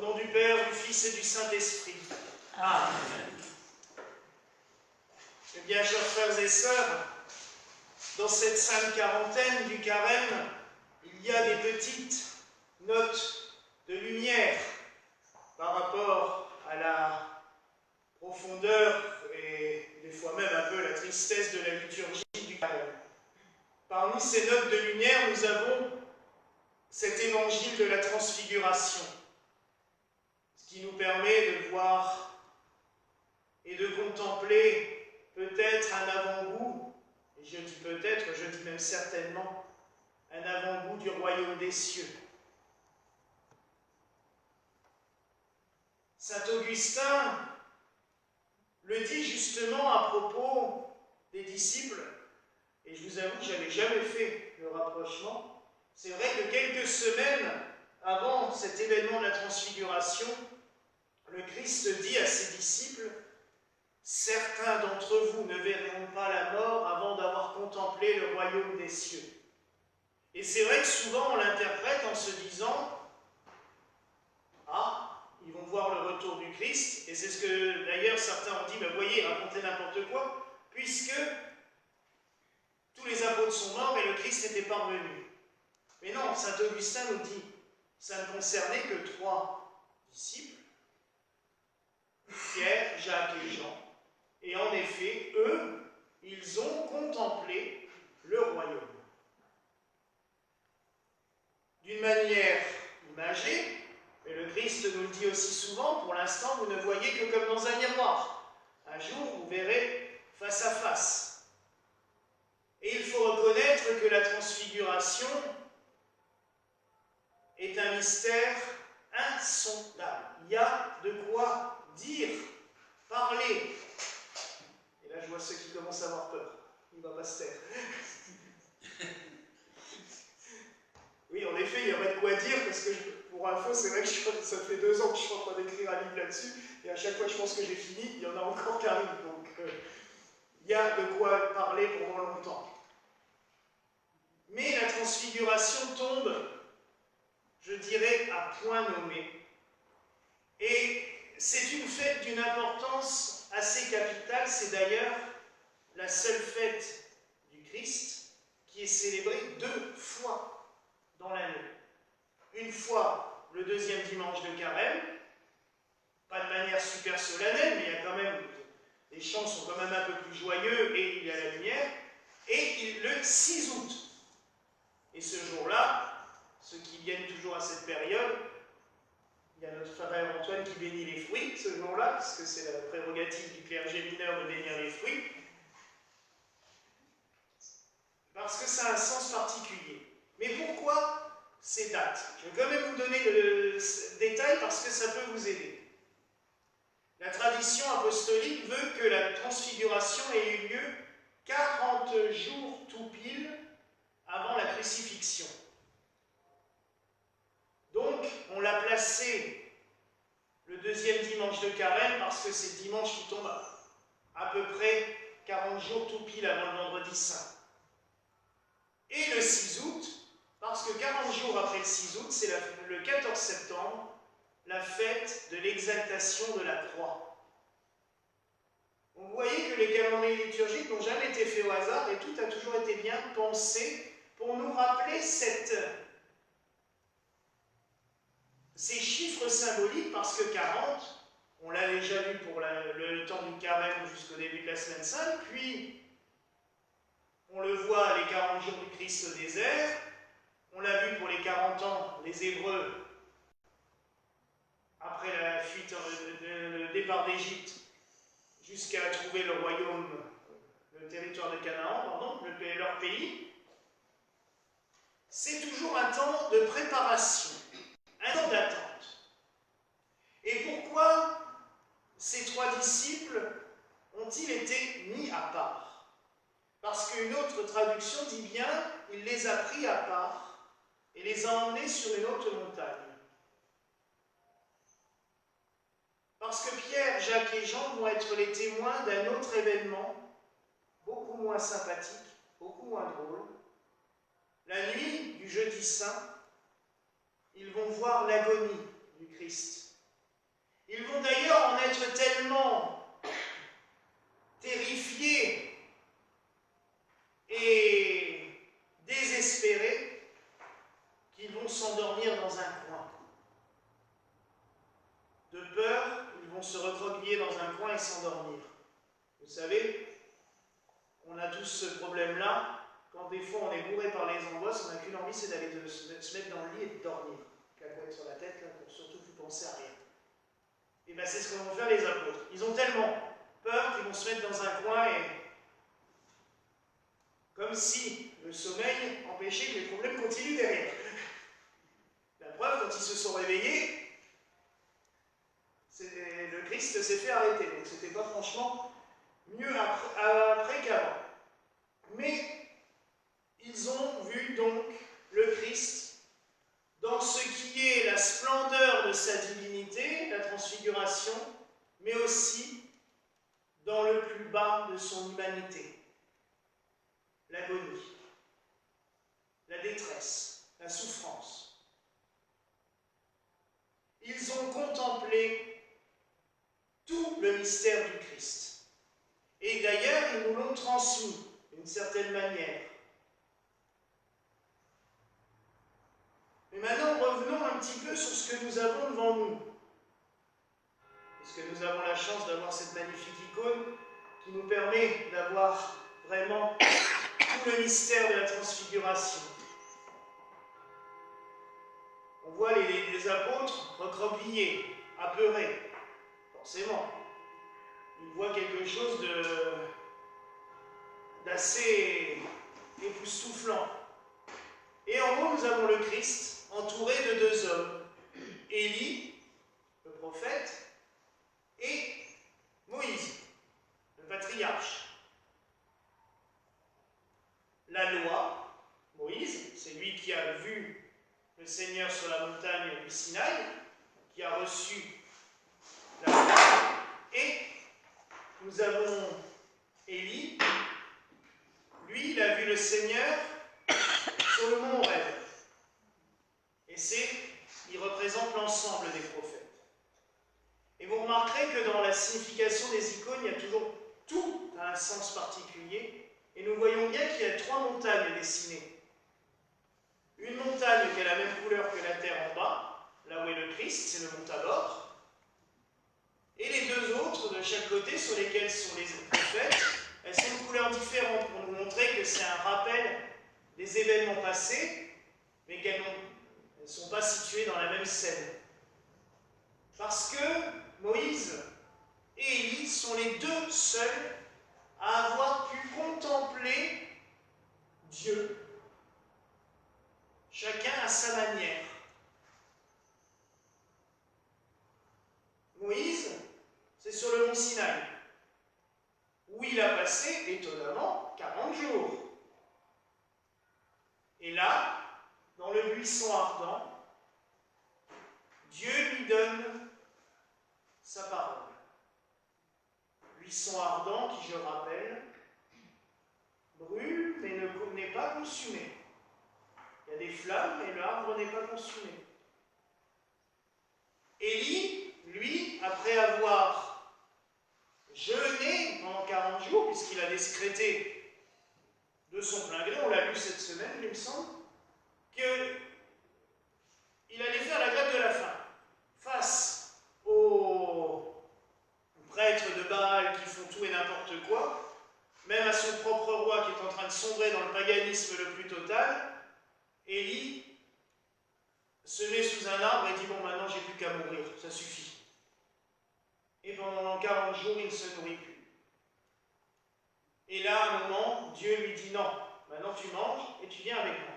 nom du Père, du Fils et du Saint-Esprit. Amen. Eh bien, chers frères et sœurs, dans cette sainte quarantaine du carême, il y a des petites notes de lumière par rapport à la profondeur et des fois même un peu la tristesse de la liturgie du carême. Parmi ces notes de lumière, nous avons cet évangile de la transfiguration, ce qui nous permet de voir et de contempler peut-être un avant-goût, et je dis peut-être, je dis même certainement, un avant-goût du royaume des cieux. Saint Augustin le dit justement à propos des disciples, et je vous avoue que je n'avais jamais fait le rapprochement. C'est vrai que quelques semaines avant cet événement de la transfiguration, le Christ dit à ses disciples: « Certains d'entre vous ne verront pas la mort avant d'avoir contemplé le royaume des cieux. » Et c'est vrai que souvent on l'interprète en se disant: « Ah, ils vont voir le retour du Christ. » Et c'est ce que d'ailleurs certains ont dit: « Mais voyez, racontez n'importe quoi, puisque tous les apôtres sont morts et le Christ n'était pas revenu. » Mais non, saint Augustin nous dit, ça ne concernait que 3 disciples, Pierre, Jacques et Jean. Et en effet, eux, ils ont contemplé le royaume. D'une manière imagée, mais le Christ nous le dit aussi souvent, pour l'instant, vous ne voyez que comme dans un miroir. Un jour, vous verrez face à face. Et il faut reconnaître que la transfiguration est un mystère insondable. Il y a de quoi dire, parler. Et là, je vois ceux qui commencent à avoir peur. Il ne va pas se taire. Oui, en effet, il y aurait de quoi dire, parce que, pour info, c'est vrai que ça fait 2 ans que je suis en train d'écrire un livre là-dessus, et à chaque fois, je pense que j'ai fini, il y en a encore qui arrivent. Donc, il y a de quoi parler pendant longtemps. Mais la transfiguration tombe, je dirais, à point nommé. Et c'est une fête d'une importance assez capitale. C'est d'ailleurs la seule fête du Christ qui est célébrée 2 fois dans l'année. Une fois le 2e dimanche de carême, pas de manière super solennelle, mais il y a quand même, les chants sont quand même un peu plus joyeux et il y a la lumière, et le 6 août. Et ce jour-là, ceux qui viennent toujours à cette période, il y a notre frère Antoine qui bénit les fruits ce jour-là, parce que c'est la prérogative du clergé mineur de bénir les fruits, parce que ça a un sens particulier. Mais pourquoi ces dates? Je vais quand même vous donner le détail parce que ça peut vous aider. La tradition apostolique veut que la transfiguration ait eu lieu 40 jours tout pile avant la crucifixion. Donc, on l'a placé le 2e dimanche de carême parce que c'est le dimanche qui tombe à peu près 40 jours tout pile avant le vendredi saint. Et le 6 août, parce que 40 jours après le 6 août, c'est le 14 septembre, la fête de l'exaltation de la croix. Vous voyez que les calendriers liturgiques n'ont jamais été faits au hasard et tout a toujours été bien pensé pour nous rappeler ces chiffres symboliques, parce que 40, on l'a déjà vu pour le temps du carême jusqu'au début de la semaine sainte, puis on le voit les 40 jours du Christ au désert, on l'a vu pour les 40 ans des Hébreux après la fuite, le départ d'Égypte, jusqu'à trouver le royaume, le territoire de Canaan, leur pays. C'est toujours un temps de préparation, un temps d'attente. Et pourquoi ces 3 disciples ont-ils été mis à part? Parce qu'une autre traduction dit bien, il les a pris à part et les a emmenés sur une autre montagne. Parce que Pierre, Jacques et Jean vont être les témoins d'un autre événement, beaucoup moins sympathique, beaucoup moins drôle. La nuit du jeudi saint, ils vont voir l'agonie du Christ. Ils vont d'ailleurs en être tellement terrifiés et désespérés qu'ils vont s'endormir dans un coin. De peur, ils vont se recroqueviller dans un coin et s'endormir. Vous savez, on a tous ce problème-là. Quand des fois on est bourré par les angoisses, on n'a qu'une envie, c'est d'aller se mettre dans le lit et de dormir. La couette sur la tête, là, pour surtout plus penser à rien. Et bien c'est ce que vont faire les apôtres. Ils ont tellement peur qu'ils vont se mettre dans un coin et comme si le sommeil empêchait que les problèmes continuent derrière. La preuve, quand ils se sont réveillés, le Christ s'est fait arrêter. Donc c'était pas franchement mieux après qu'avant. Mais ils ont vu donc le Christ dans ce qui est la splendeur de sa divinité, la transfiguration, mais aussi dans le plus bas de son humanité, l'agonie, la détresse, la souffrance. Ils ont contemplé tout le mystère du Christ. Et d'ailleurs, ils nous l'ont transmis d'une certaine manière. Mais maintenant, revenons un petit peu sur ce que nous avons devant nous. Parce que nous avons la chance d'avoir cette magnifique icône qui nous permet d'avoir vraiment tout le mystère de la transfiguration. On voit les apôtres recroquevillés, apeurés, forcément. Ils voient quelque chose d'assez époustouflant. Et en haut, nous avons le Christ, entouré de deux hommes, Élie, le prophète, et Moïse, le patriarche. La loi, Moïse, c'est lui qui a vu le Seigneur sur la montagne du Sinaï, qui a reçu la loi, et nous avons Élie, lui, il a vu le Seigneur sur le mont Horeb. Et il représente l'ensemble des prophètes. Et vous remarquerez que dans la signification des icônes, il y a toujours tout à un sens particulier. Et nous voyons bien qu'il y a trois montagnes dessinées. Une montagne qui a la même couleur que la terre en bas, là où est le Christ, c'est le mont Tabor. Et les deux autres de chaque côté, sur lesquelles sont les prophètes, elles sont de couleurs différentes pour nous montrer que c'est un rappel des événements passés, mais qu'elles ne sont pas situées dans la même scène. Parce que Moïse et Élie sont les deux seuls à avoir pu contempler Dieu, chacun à sa manière. Moïse, c'est sur le mont Sinaï, où il a passé, étonnamment, 40 jours. Et là, dans le buisson ardent, Dieu lui donne sa parole. Buisson ardent qui, je rappelle, brûle mais n'est pas consumé. Il y a des flammes et l'arbre n'est pas consumé. Élie, lui, après avoir jeûné pendant 40 jours, puisqu'il a décrété de son plein gré, on l'a lu cette semaine, il me semble, qu'il allait faire la grève de la faim face aux prêtres de Baal qui font tout et n'importe quoi, même à son propre roi qui est en train de sombrer dans le paganisme le plus total. Élie se met sous un arbre et dit « Bon, maintenant, j'ai plus qu'à mourir, ça suffit. » Et pendant 40 jours, il ne se nourrit plus. Et là, à un moment, Dieu lui dit « Non, maintenant tu manges et tu viens avec moi. »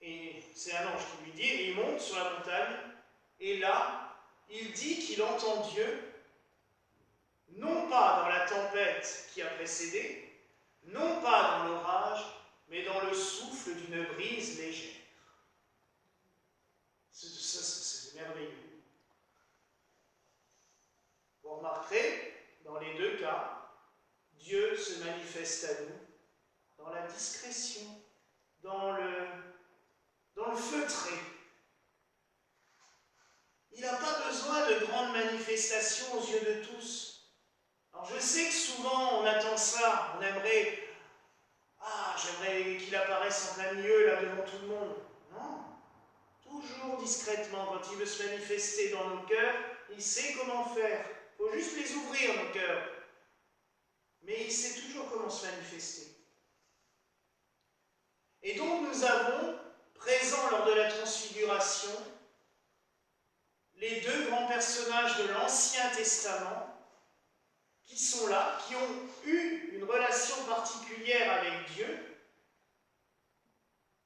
Et c'est un ange qui lui dit, et il monte sur la montagne, et là, il dit qu'il entend Dieu, non pas dans la tempête qui a précédé, non pas dans l'orage, mais dans le souffle d'une brise légère. C'est merveilleux. Vous remarquerez, dans les deux cas, Dieu se manifeste à nous dans la discrétion, dans le feutré. Il n'a pas besoin de grandes manifestations aux yeux de tous. Alors je sais que souvent on attend ça, on aimerait, j'aimerais qu'il apparaisse en plein milieu, là, devant tout le monde. Non, toujours discrètement, quand il veut se manifester dans nos cœurs, il sait comment faire. Il faut juste les ouvrir, nos cœurs. Mais il sait toujours comment se manifester. Et donc nous avons, présents lors de la transfiguration, les deux grands personnages de l'Ancien Testament qui sont là, qui ont eu une relation particulière avec Dieu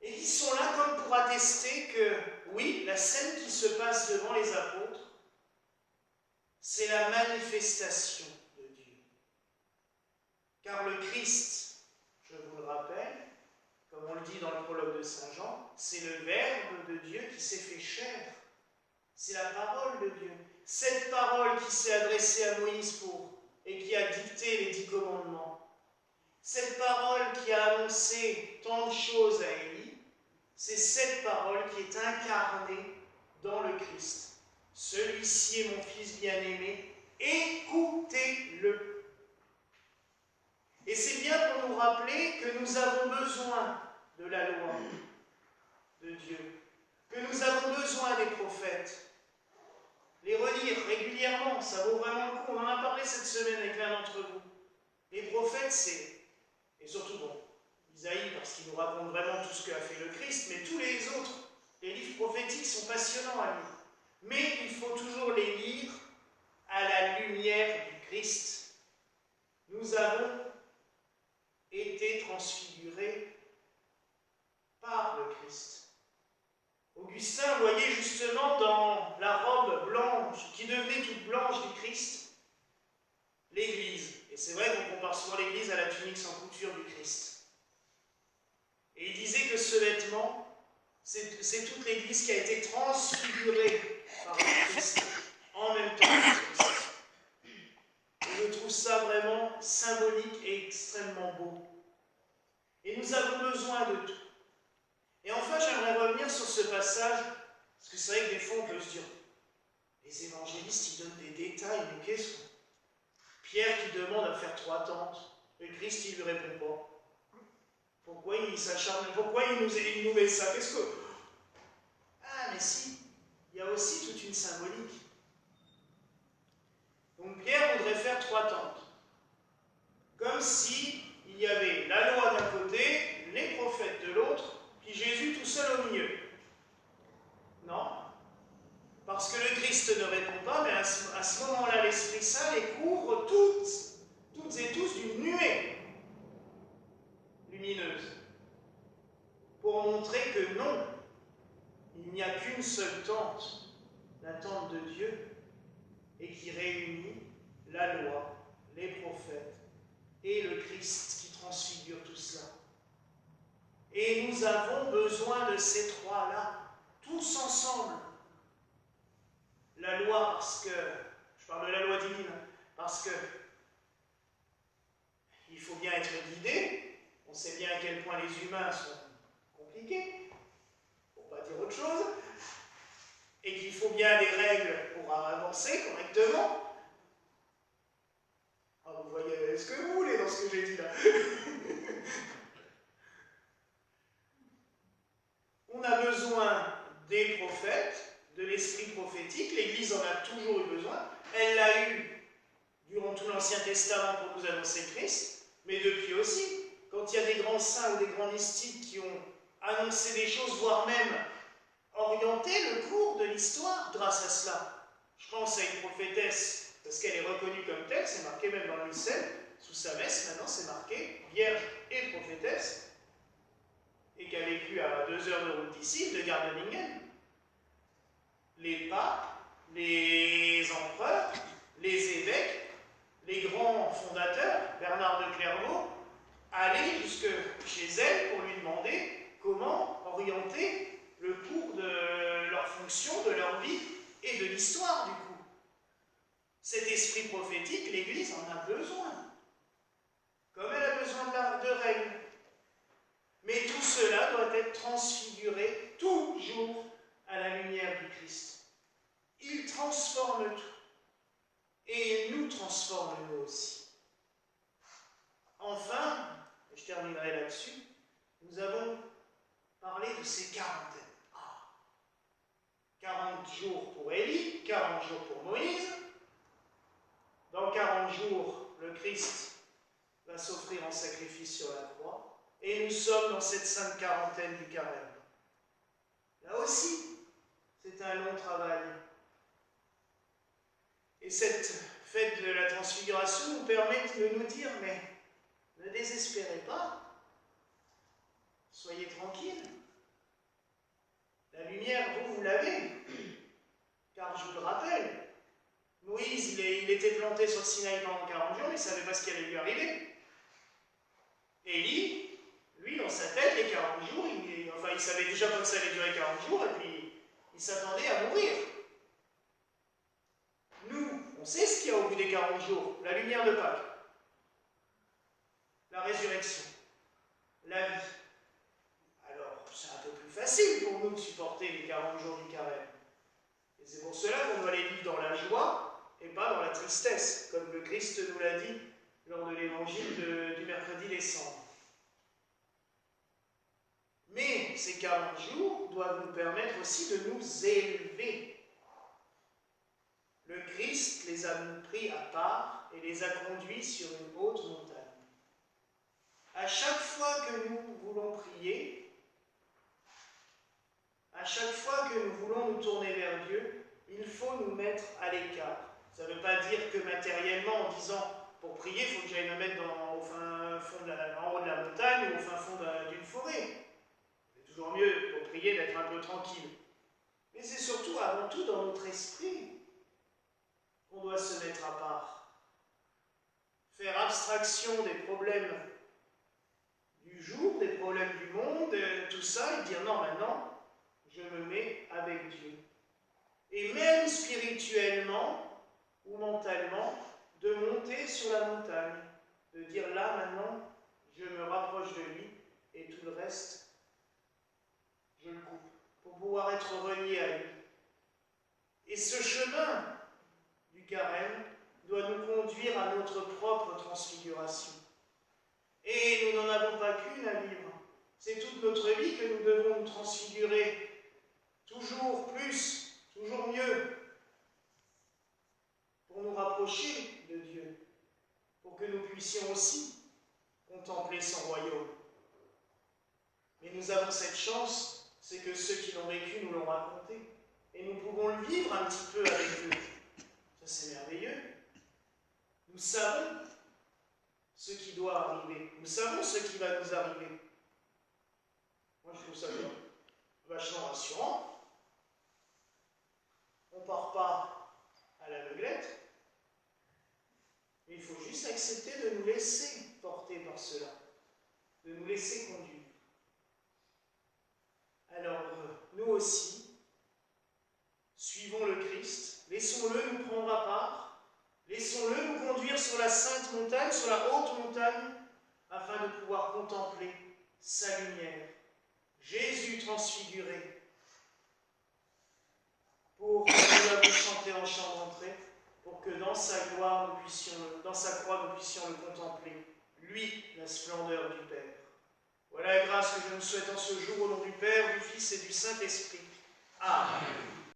et qui sont là comme pour attester que, oui, la scène qui se passe devant les apôtres, c'est la manifestation de Dieu. Car le Christ, je vous le rappelle, comme on le dit dans le prologue de Saint Jean, c'est le Verbe de Dieu qui s'est fait chair. C'est la parole de Dieu. Cette parole qui s'est adressée à Moïse et qui a dicté les 10 commandements. Cette parole qui a annoncé tant de choses à Élie, c'est cette parole qui est incarnée dans le Christ. Celui-ci est mon Fils bien-aimé, écoutez-le. Et c'est bien pour nous rappeler que nous avons besoin de la loi de Dieu, que nous avons besoin des prophètes. Les relire régulièrement, ça vaut vraiment le coup. On en a parlé cette semaine avec l'un d'entre vous. Les prophètes, et surtout, Isaïe, parce qu'il nous raconte vraiment tout ce qu'a fait le Christ, mais tous les autres, les livres prophétiques sont passionnants à lire. Mais il faut toujours les lire à la lumière du Christ. Nous avons été transfigurés par le Christ. Augustin voyait justement dans la robe blanche, qui devenait toute blanche du Christ, l'Église. Et c'est vrai qu'on compare souvent l'Église à la tunique sans couture du Christ. Et il disait que ce vêtement, c'est toute l'Église qui a été transfigurée par le Christ, en même temps que le Christ. Et je trouve ça vraiment symbolique et extrêmement beau. Et nous avons besoin de tout. Et enfin, j'aimerais revenir sur ce passage, parce que c'est vrai que des fois, on peut se dire, les évangélistes, ils donnent des détails, mais qu'est-ce que... Pierre qui demande à faire 3 tentes, et Christ, il ne lui répond pas. Pourquoi il s'acharne? Pourquoi il nous met ça? Qu'est-ce que... Ah, mais si, il y a aussi toute une symbolique. Donc Pierre voudrait faire 3 tentes. Comme si il y avait la loi d'un côté, les prophètes de l'autre, puis Jésus tout seul au milieu. Non. Parce que le Christ ne répond pas, mais à ce moment-là, l'Esprit Saint les couvre toutes et tous d'une nuée lumineuse. Pour montrer que non, il n'y a qu'une seule tente, la tente de Dieu, et qui réunit la loi, les prophètes et le Christ qui transfigure tout cela. Et nous avons besoin de ces 3-là, tous ensemble. La loi, parce que, je parle de la loi divine, parce que il faut bien être guidé. On sait bien à quel point les humains sont compliqués, pour ne pas dire autre chose, et qu'il faut bien des règles pour avancer correctement. Ah, vous voyez ce que vous voulez dans ce que j'ai dit là. On a besoin des prophètes, de l'esprit prophétique. L'Église en a toujours eu besoin. Elle l'a eu durant tout l'Ancien Testament pour nous annoncer Christ, mais depuis aussi, quand il y a des grands saints ou des grands mystiques qui ont annoncé des choses, voire même orienté le cours de l'histoire grâce à cela. Je pense à une prophétesse, parce qu'elle est reconnue comme telle, c'est marqué même dans le missel, sous sa veste, maintenant c'est marqué vierge et prophétesse, et qui a vécu à 2 heures de route d'ici, de Gardeningen. Les papes, les empereurs, les évêques, les grands fondateurs, Bernard de Clairvaux, allaient jusque chez elle pour lui demander comment orienter le cours de leur fonction, de leur vie et de l'histoire du coup. Cet esprit prophétique, l'Église en a besoin, comme elle a besoin de règles. Mais tout cela doit être transfiguré toujours à la lumière du Christ. Il transforme tout. Et il nous transforme nous aussi. Enfin, et je terminerai là-dessus, nous avons parlé de ces quarantaines. 40 jours pour Élie, 40 jours pour Moïse. Dans 40 jours, le Christ va s'offrir en sacrifice sur la croix. Et nous sommes dans cette sainte quarantaine du carême. Là aussi, c'est un long travail. Et cette fête de la transfiguration nous permet de nous dire, mais ne désespérez pas, soyez tranquilles. La lumière, vous l'avez. Car je vous le rappelle, Moïse, il était planté sur le Sinaï pendant 40 jours, mais il ne savait pas ce qui allait lui arriver. Élie, lui, dans sa tête, les 40 jours, il savait déjà que ça allait durer 40 jours, et puis il s'attendait à mourir. Nous, on sait ce qu'il y a au bout des 40 jours, la lumière de Pâques, la résurrection, la vie. Alors, c'est un peu plus facile pour nous de supporter les 40 jours du carême. Et c'est pour cela qu'on doit les vivre dans la joie et pas dans la tristesse, comme le Christ nous l'a dit lors de l'évangile du mercredi des Cendres. Mais ces 40 jours doivent nous permettre aussi de nous élever. Le Christ les a pris à part et les a conduits sur une haute montagne. À chaque fois que nous voulons prier, à chaque fois que nous voulons nous tourner vers Dieu, il faut nous mettre à l'écart. Ça ne veut pas dire que matériellement, en disant, pour prier, il faut que j'aille me mettre en haut de la montagne ou au fin fond d'une forêt. C'est toujours mieux pour prier d'être un peu tranquille. Mais c'est surtout, avant tout, dans notre esprit qu'on doit se mettre à part. Faire abstraction des problèmes du jour, des problèmes du monde, tout ça, et dire non, maintenant, je me mets avec Dieu. Et même spirituellement ou mentalement, de monter sur la montagne, de dire là, maintenant, je me rapproche de lui, et tout le reste, je le coupe, pour pouvoir être relié à lui. Et ce chemin du carême doit nous conduire à notre propre transfiguration. Et nous n'en avons pas qu'une à vivre. C'est toute notre vie que nous devons nous transfigurer toujours plus, toujours mieux, pour nous rapprocher de Dieu, pour que nous puissions aussi contempler son royaume. Mais nous avons cette chance, c'est que ceux qui l'ont vécu nous l'ont raconté. Et nous pouvons le vivre un petit peu avec eux. Ça, c'est merveilleux. Nous savons ce qui doit arriver. Nous savons ce qui va nous arriver. Moi, je trouve ça vachement rassurant. On ne part pas à l'aveuglette. Mais il faut juste accepter de nous laisser porter par cela. De nous laisser conduire. Alors, nous aussi, suivons le Christ, laissons-le nous prendre à part, laissons-le nous conduire sur la sainte montagne, sur la haute montagne, afin de pouvoir contempler sa lumière. Jésus transfiguré, pour que nous l'avons chanté en chant d'entrée, pour que dans sa gloire, dans sa croix, nous puissions le contempler, lui, la splendeur du Père. Voilà la grâce que je nous souhaite en ce jour au nom du Père, du Fils et du Saint-Esprit. Amen.